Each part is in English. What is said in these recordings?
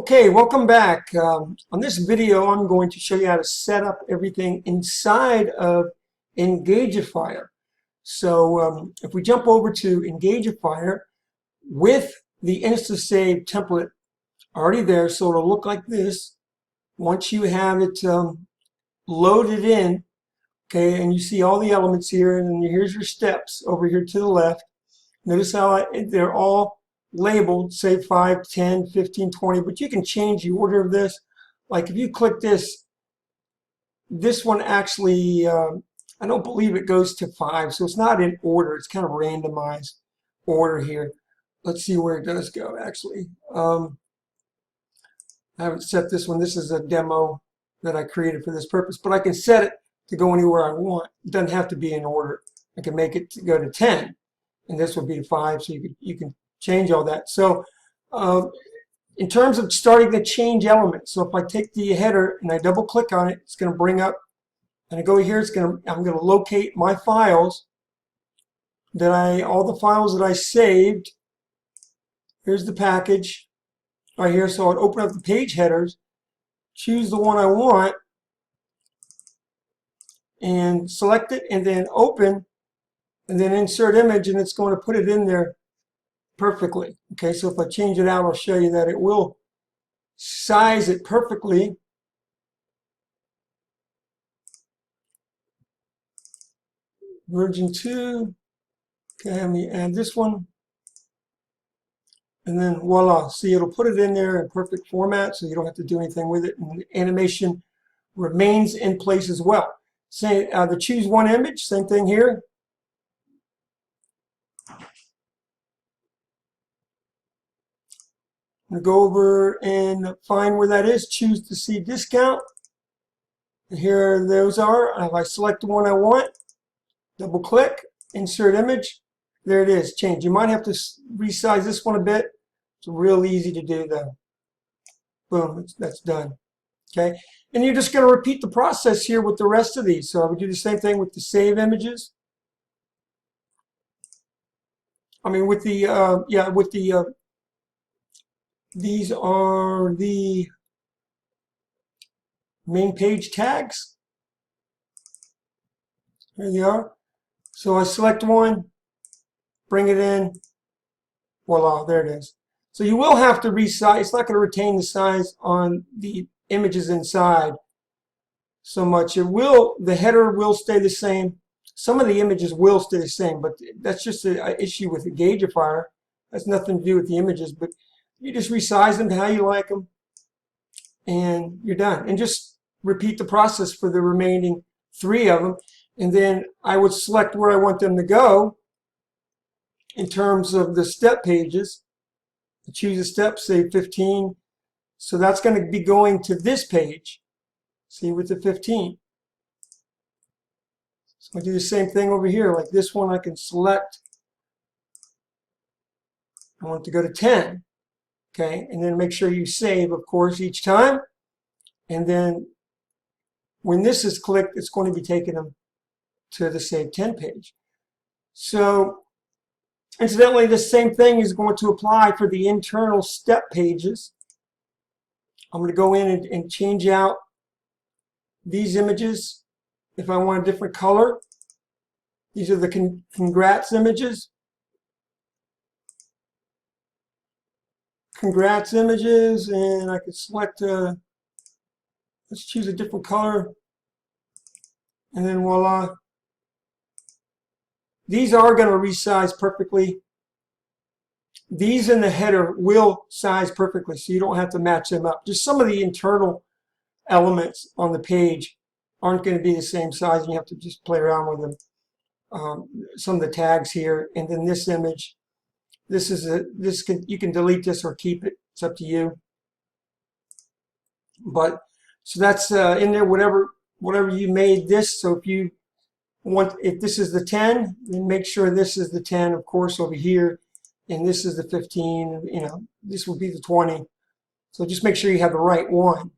Okay, welcome back. On this video, I'm going to show you how to set up everything inside of Engagifier. So if we jump over to Engagifier with the InstaSave template already there, so it'll look like this. Once you have it loaded in, okay, and you see all the elements here, and then here's your steps over here to the left. Notice how they're all labeled, say 5, 10, 15, 20, but you can change the order of this. Like if you click this one actually, I don't believe it goes to 5, so it's not in order. It's kind of randomized order here. Let's see where it does go, actually. I haven't set this one. This is a demo that I created for this purpose, but I can set it to go anywhere I want. It doesn't have to be in order. I can make it to go to 10, and this would be 5, so you can change all that. So in terms of starting to change elements, so if I take the header and I double click on it, it's going to bring up, and I go here, I'm going to locate my files all the files that I saved. Here's the package right here. So I'd open up the page headers, choose the one I want, and select it, and then open, and then insert image, and it's going to put it in there perfectly. Okay, so if I change it out, I'll show you that it will size it perfectly. Version 2. Okay, let me add this one. And then voila, see, it'll put it in there in perfect format, so you don't have to do anything with it. And the animation remains in place as well. Say the choose one image, same thing here. I'm going to go over and find where that is, choose to see discount. And here those are. If I select the one I want, double click, insert image, there it is, change. You might have to resize this one a bit. It's real easy to do though. Boom, that's done. Okay, and you're just going to repeat the process here with the rest of these. So I would do the same thing with the save images. I mean with the, these are the main page tags. Here they are. So I select one, bring it in, voila, there it is. So you will have to resize. It's not going to retain the size on the images inside so much. It will, the header will stay the same. Some of the images will stay the same, but that's just an issue with Engagifier. That's nothing to do with the images, but you just resize them to how you like them, and you're done. And just repeat the process for the remaining 3 of them. And then I would select where I want them to go in terms of the step pages. I choose a step, say 15. So that's going to be going to this page. See, with the 15. So I do the same thing over here. Like this one, I can select. I want it to go to 10. Okay, and then make sure you save, of course, each time. And then when this is clicked, it's going to be taking them to the Save 10 page. So incidentally, the same thing is going to apply for the internal step pages. I'm going to go in and change out these images if I want a different color. These are the congrats images. Congrats images, and I could select, let's choose a different color, and then voila. These are going to resize perfectly. These in the header will size perfectly, so you don't have to match them up. Just some of the internal elements on the page aren't going to be the same size, and you have to just play around with them. Some of the tags here, and then this image. You can delete this or keep it. It's up to you. But so that's in there. Whatever you made this. So if this is the 10, then make sure this is the 10, of course, over here, and this is the 15. You know, this will be the 20. So just make sure you have the right one,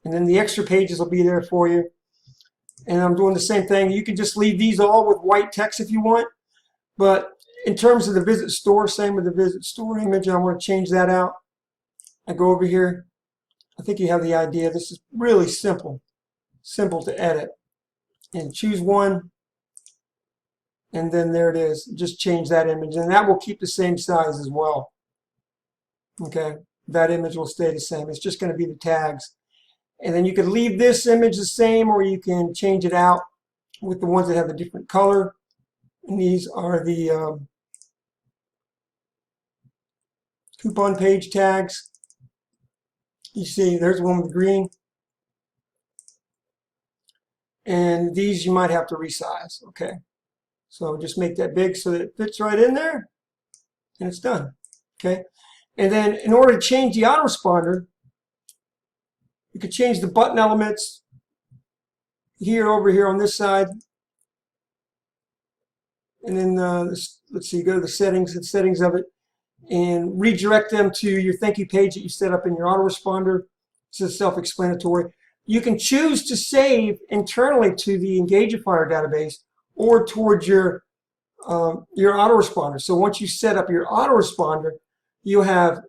and then the extra pages will be there for you. And I'm doing the same thing. You can just leave these all with white text if you want, but in terms of the visit store, same with the visit store image, I want to change that out. I go over here. I think you have the idea. This is really simple to edit. And choose one, and then there it is. Just change that image, and that will keep the same size as well. Okay, that image will stay the same. It's just going to be the tags. And then you can leave this image the same, or you can change it out with the ones that have a different color. And these are the coupon page tags. You see, there's one with green. And these you might have to resize. Okay, so just make that big so that it fits right in there, and it's done. Okay, and then in order to change the autoresponder, you could change the button elements here, over here on this side. And then let's see, go to the settings of it, and redirect them to your thank you page that you set up in your autoresponder. This is self-explanatory. You can choose to save internally to the Engagify database or towards your autoresponder. So once you set up your autoresponder, you have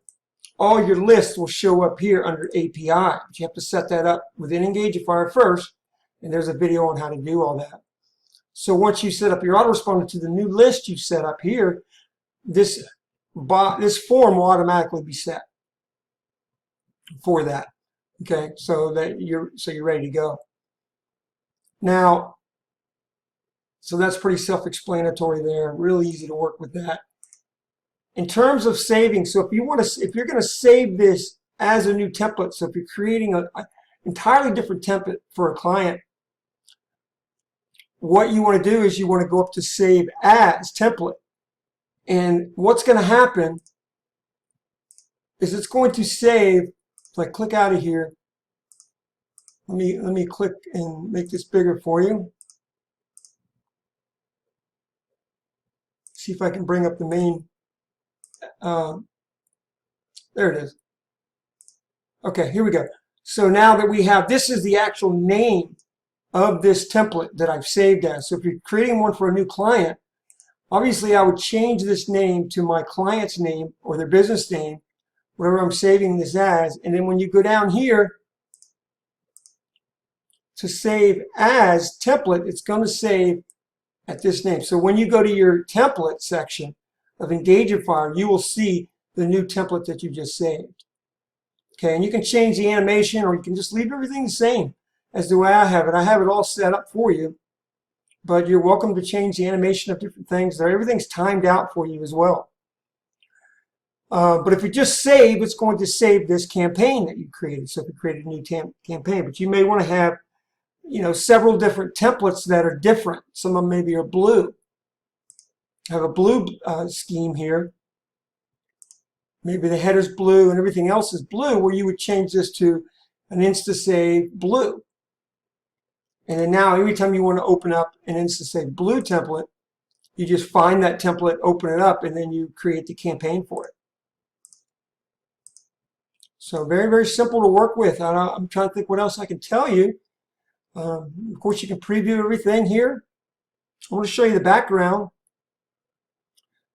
all your lists will show up here under API. But you have to set that up within Engagify first, and there's a video on how to do all that. So once you set up your autoresponder to the new list you set up here, this form will automatically be set for that. Okay, so you're ready to go. Now, so that's pretty self-explanatory there. Really easy to work with that. In terms of saving, so if you're going to save this as a new template, so if you're creating an entirely different template for a client, what you want to do is you want to go up to Save As Template. And what's going to happen is it's going to save. If I click out of here, let me click and make this bigger for you. See if I can bring up the main. There it is. Okay, here we go. So now that we have, this is the actual name of this template that I've saved as. So if you're creating one for a new client, obviously I would change this name to my client's name or their business name, whatever I'm saving this as. And then when you go down here to Save As Template, it's going to save at this name. So when you go to your template section of Engagify, you will see the new template that you just saved. Okay, and you can change the animation, or you can just leave everything the same as the way I have it. I have it all set up for you, but you're welcome to change the animation of different things there. Everything's timed out for you as well. But if you just save, it's going to save this campaign that you created. So if you created a new campaign, but you may want to have, several different templates that are different. Some of them maybe are blue. I have a blue scheme here. Maybe the header's blue and everything else is blue, where you would change this to an InstaSave blue. And then now every time you want to open up an InstaSave blue template, you just find that template, open it up, and then you create the campaign for it. So very, very simple to work with. I'm trying to think what else I can tell you. Of course, you can preview everything here. I want to show you the background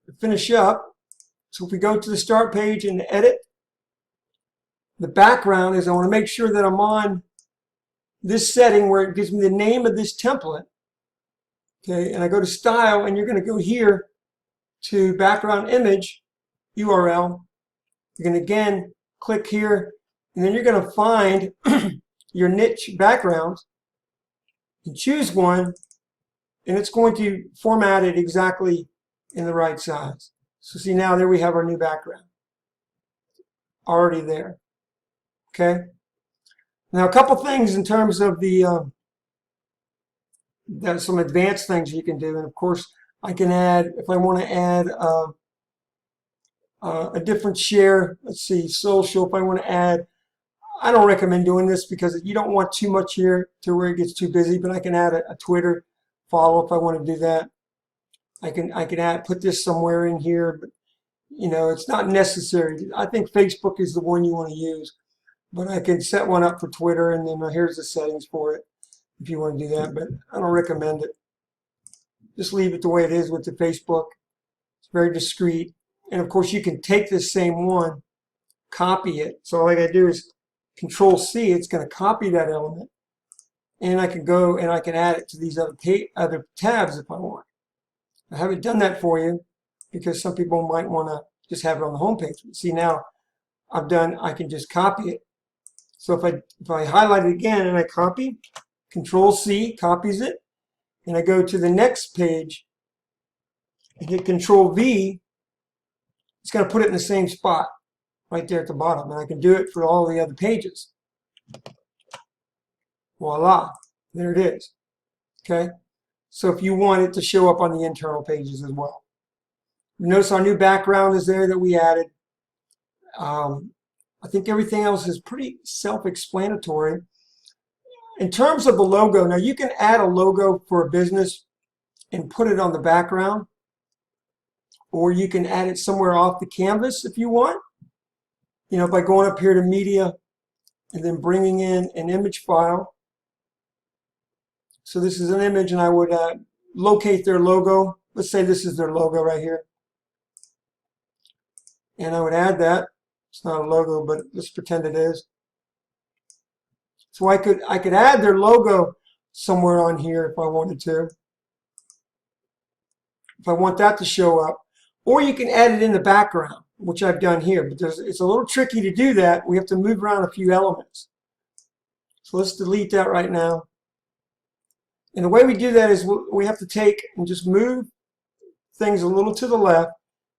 to finish up. So if we go to the start page and edit, the background is I want to make sure that I'm on this setting where it gives me the name of this template. Okay, and I go to style, and you're going to go here to background image URL. You're going to again click here, and then you're going to find your niche backgrounds and choose one, and it's going to format it exactly in the right size. So see, now there we have our new background already there. Okay. Now a couple things in terms of the there's some advanced things you can do, and of course I can add, if I want to add a different share. Let's see, social. If I want to add, I don't recommend doing this because you don't want too much here to where it gets too busy. But I can add a Twitter follow if I want to do that. I can put this somewhere in here, but it's not necessary. I think Facebook is the one you want to use, but I can set one up for Twitter, and then here's the settings for it if you want to do that. But I don't recommend it. Just leave it the way it is with the Facebook. It's very discreet, and of course you can take this same one, copy it. So all I got to do is Control C. It's going to copy that element, and I can go and I can add it to these other tabs if I want. I haven't done that for you because some people might want to just have it on the home page. See, now I can just copy it. So if I highlight it again and I copy, Control C copies it, and I go to the next page and hit Control V, it's going to put it in the same spot right there at the bottom, and I can do it for all the other pages. Voila, there it is. Okay, so if you want it to show up on the internal pages as well. Notice our new background is there that we added. I think everything else is pretty self-explanatory. In terms of the logo, now you can add a logo for a business and put it on the background, or you can add it somewhere off the canvas if you want. You know, by going up here to media and then bringing in an image file. So this is an image, and I would locate their logo. Let's say this is their logo right here. And I would add that. It's not a logo, but let's pretend it is. So I could add their logo somewhere on here if I wanted to. If I want that to show up. Or you can add it in the background, which I've done here. But it's a little tricky to do that. We have to move around a few elements. So let's delete that right now. And the way we do that is we have to take and just move things a little to the left.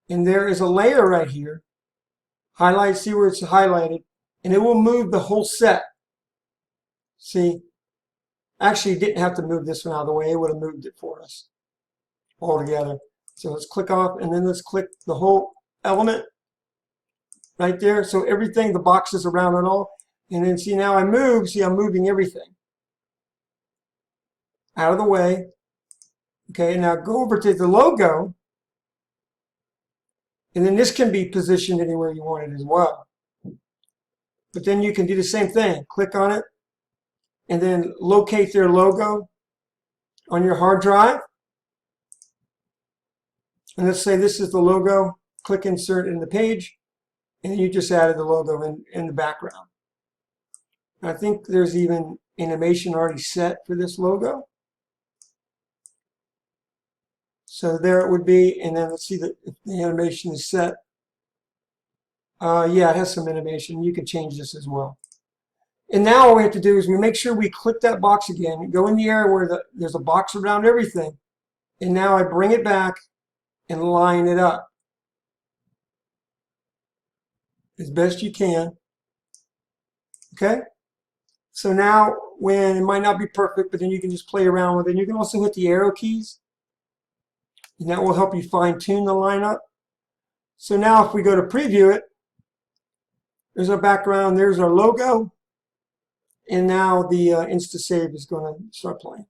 And there is a layer right here. Highlight, see where it's highlighted. And it will move the whole set. See? Actually, it didn't have to move this one out of the way. It would have moved it for us all together. So let's click off, and then let's click the whole element right there. So everything, the boxes around it all. And then see, now I move. See, I'm moving everything out of the way. Okay, now go over to the logo. And then this can be positioned anywhere you want it as well. But then you can do the same thing. Click on it, and then locate their logo on your hard drive. And let's say this is the logo. Click Insert in the page, and you just added the logo in the background. I think there's even animation already set for this logo. So there it would be, and then let's see if the animation is set. Yeah, it has some animation. You can change this as well. And now all we have to do is we make sure we click that box again, go in the area where there's a box around everything, and now I bring it back and line it up as best you can. Okay? So now when it might not be perfect, but then you can just play around with it. You can also hit the arrow keys, and that will help you fine-tune the lineup. So now if we go to preview it, there's our background, there's our logo, and now the InstaSave is going to start playing.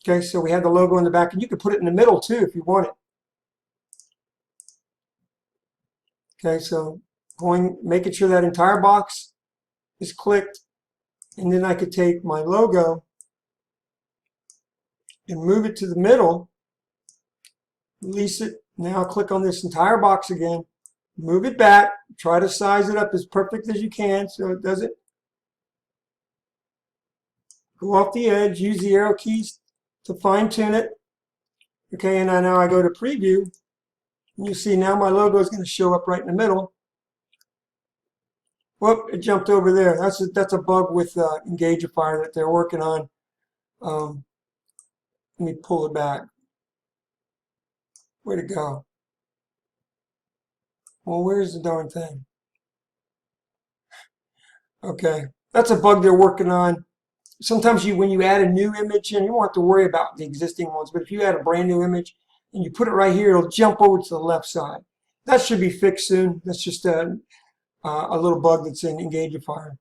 Okay, so we have the logo in the back, and you can put it in the middle too if you want it. Okay, so making sure that entire box is clicked, and then I could take my logo and move it to the middle, release it. Now click on this entire box again, move it back, try to size it up as perfect as you can so it doesn't go off the edge. Use the arrow keys to fine tune it. Okay, and now I go to preview. You see now my logo is going to show up right in the middle. Whoop, it jumped over there. That's a bug with Engagify that they're working on. Let me pull it back. Where'd it go? Well, where's the darn thing? Okay, that's a bug they're working on. Sometimes when you add a new image in, you won't have to worry about the existing ones, but if you add a brand new image and you put it right here, it'll jump over to the left side. That should be fixed soon. That's just a little bug that's in Engagify.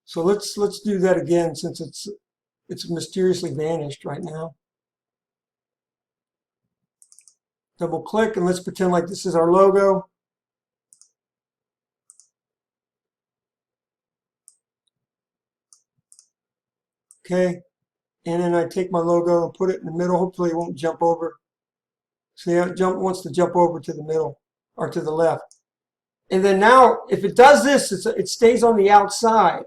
So let's do that again since it's mysteriously vanished right now. Double click, and let's pretend like this is our logo. Okay, and then I take my logo and put it in the middle. Hopefully it won't jump over. See how it wants to jump over to the middle or to the left. And then now, if it does this, it stays on the outside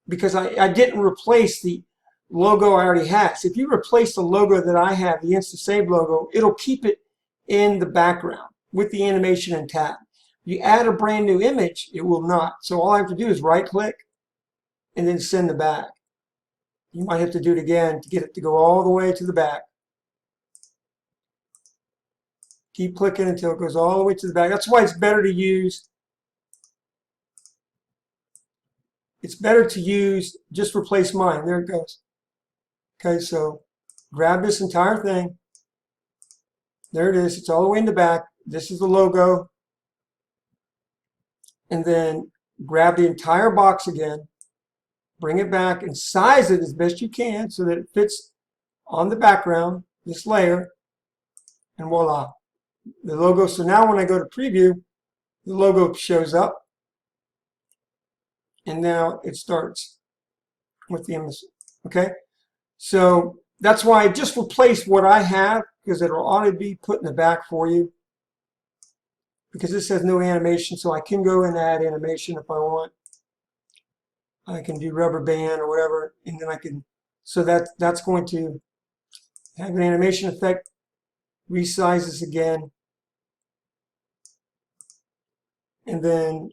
because I didn't replace the logo I already had. So if you replace the logo that I have, the InstaSave logo, it'll keep it in the background with the animation and tab. You add a brand new image, it will not. So all I have to do is right click and then send the back. You might have to do it again to get it to go all the way to the back. Keep clicking until it goes all the way to the back. That's why it's better to use, just replace mine. There it goes. Okay, so grab this entire thing. There it is. It's all the way in the back. This is the logo. And then grab the entire box again. Bring it back and size it as best you can so that it fits on the background, this layer. And voila. The logo. So now when I go to preview, the logo shows up. And now it starts with the image. Okay? So that's why I just replaced what I have because it'll ought to be put in the back for you. Because this has no animation, so I can go and add animation if I want. I can do rubber band or whatever, and then I can, so that's going to have an animation effect. Resize this again. And then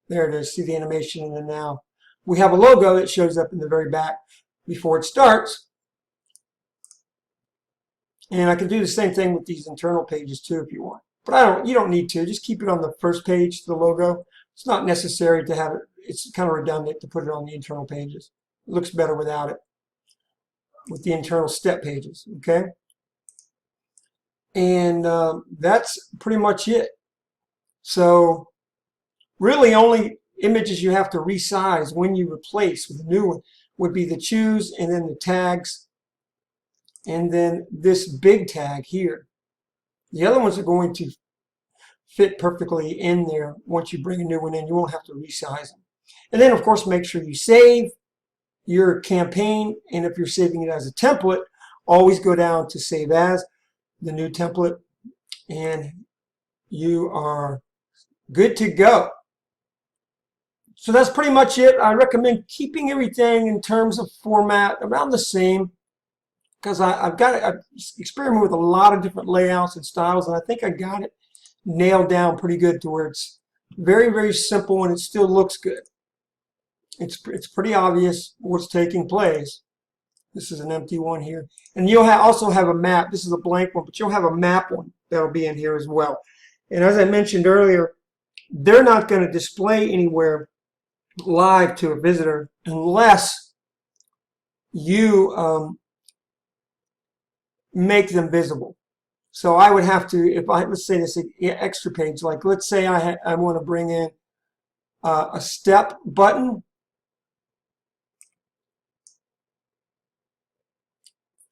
there it is. See the animation, and then now we have a logo that shows up in the very back before it starts. And I can do the same thing with these internal pages too if you want. But you don't need to. Just keep it on the first page, the logo. It's not necessary to have it. It's kind of redundant to put it on the internal pages. It looks better without it, with the internal step pages, okay? And that's pretty much it. So really only images you have to resize when you replace with a new one would be the choose and then the tags and then this big tag here. The other ones are going to fit perfectly in there. Once you bring a new one in, you won't have to resize them. And then, of course, make sure you save your campaign. And if you're saving it as a template, always go down to Save As, the new template, and you are good to go. So that's pretty much it. I recommend keeping everything in terms of format around the same, because I've experimented with a lot of different layouts and styles, and I think I got it nailed down pretty good to where it's very, very simple and it still looks good. It's pretty obvious what's taking place. This is an empty one here. And you'll also have a map. This is a blank one, but you'll have a map one that'll be in here as well. And as I mentioned earlier, they're not going to display anywhere live to a visitor unless you make them visible. So I would have to, if I, let's say this extra page, like let's say I want to bring in a step button.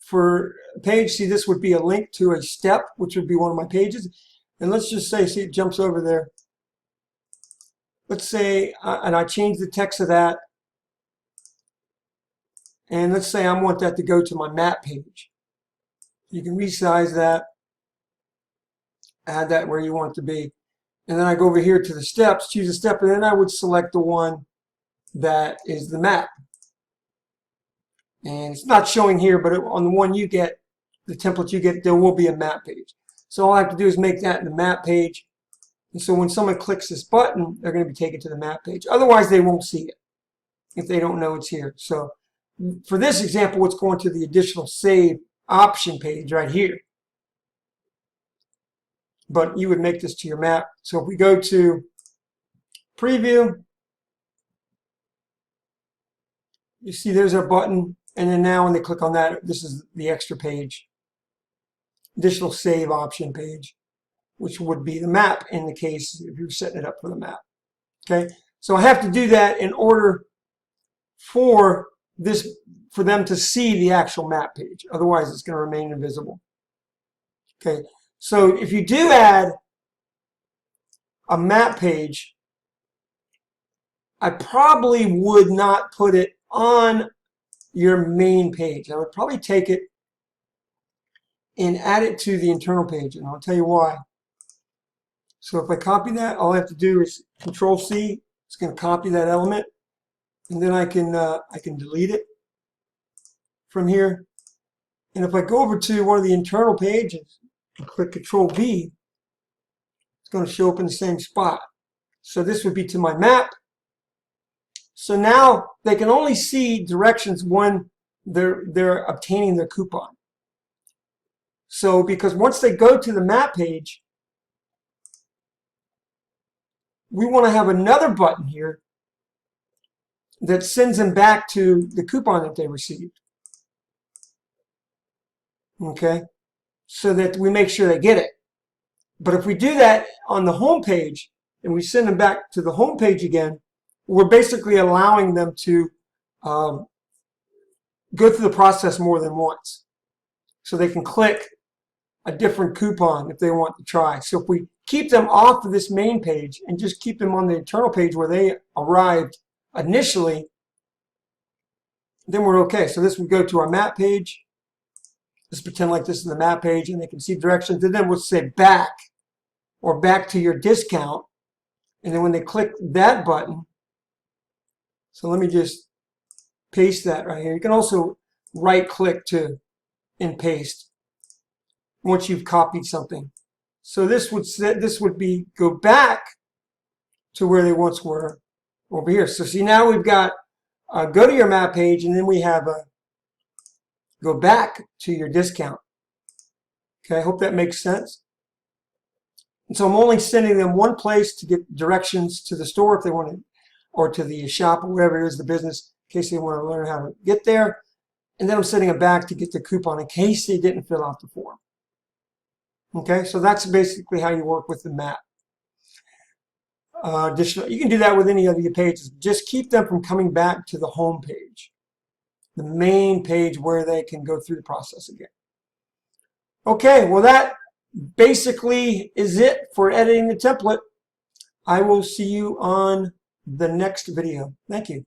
For a page, see, this would be a link to a step, which would be one of my pages. And let's just say, see, it jumps over there. Let's say, and I change the text of that. And let's say I want that to go to my map page. You can resize that, add that where you want it to be. And then I go over here to the steps, choose a step, and then I would select the one that is the map. And it's not showing here, but on the one you get, the template you get, there will be a map page. So all I have to do is make that the map page. And so when someone clicks this button, they're going to be taken to the map page. Otherwise, they won't see it if they don't know it's here. So for this example, it's going to the additional save option page right here. But you would make this to your map. So if we go to preview, you see there's our button. And then now when they click on that, this is the extra page, additional save option page, which would be the map in the case if you're setting it up for the map. Okay, so I have to do that in order for them to see the actual map page. Otherwise, it's going to remain invisible. Okay, so if you do add a map page, I probably would not put it on your main page. I would probably take it and add it to the internal page, and I'll tell you why. So if I copy that, all I have to do is Control C. It's going to copy that element, and then I can delete it from here. And if I go over to one of the internal pages and click Control V, it's going to show up in the same spot. So this would be to my map. So now they can only see directions when they're obtaining their coupon. So because once they go to the map page, we want to have another button here that sends them back to the coupon that they received. Okay, so that we make sure they get it. But if we do that on the home page and we send them back to the home page again, we're basically allowing them to go through the process more than once. So they can click a different coupon if they want to try. So if we keep them off of this main page and just keep them on the internal page where they arrived initially, then we're okay. So this would go to our map page. Let's pretend like this is the map page and they can see directions. And then we'll say back or back to your discount. And then when they click that button, so let me just paste that right here. You can also right click too and paste once you've copied something. So this would be go back to where they once were over here. So see, now we've got go to your map page, and then we have go back to your discount. Okay, I hope that makes sense. And so I'm only sending them one place to get directions to the store if they want to, or to the shop or whatever it is, the business, in case they want to learn how to get there. And then I'm sending them back to get the coupon in case they didn't fill out the form. Okay, so that's basically how you work with the map. You can do that with any of your pages. Just keep them from coming back to the home page, the main page where they can go through the process again. Okay, well that basically is it for editing the template. I will see you on the next video. Thank you.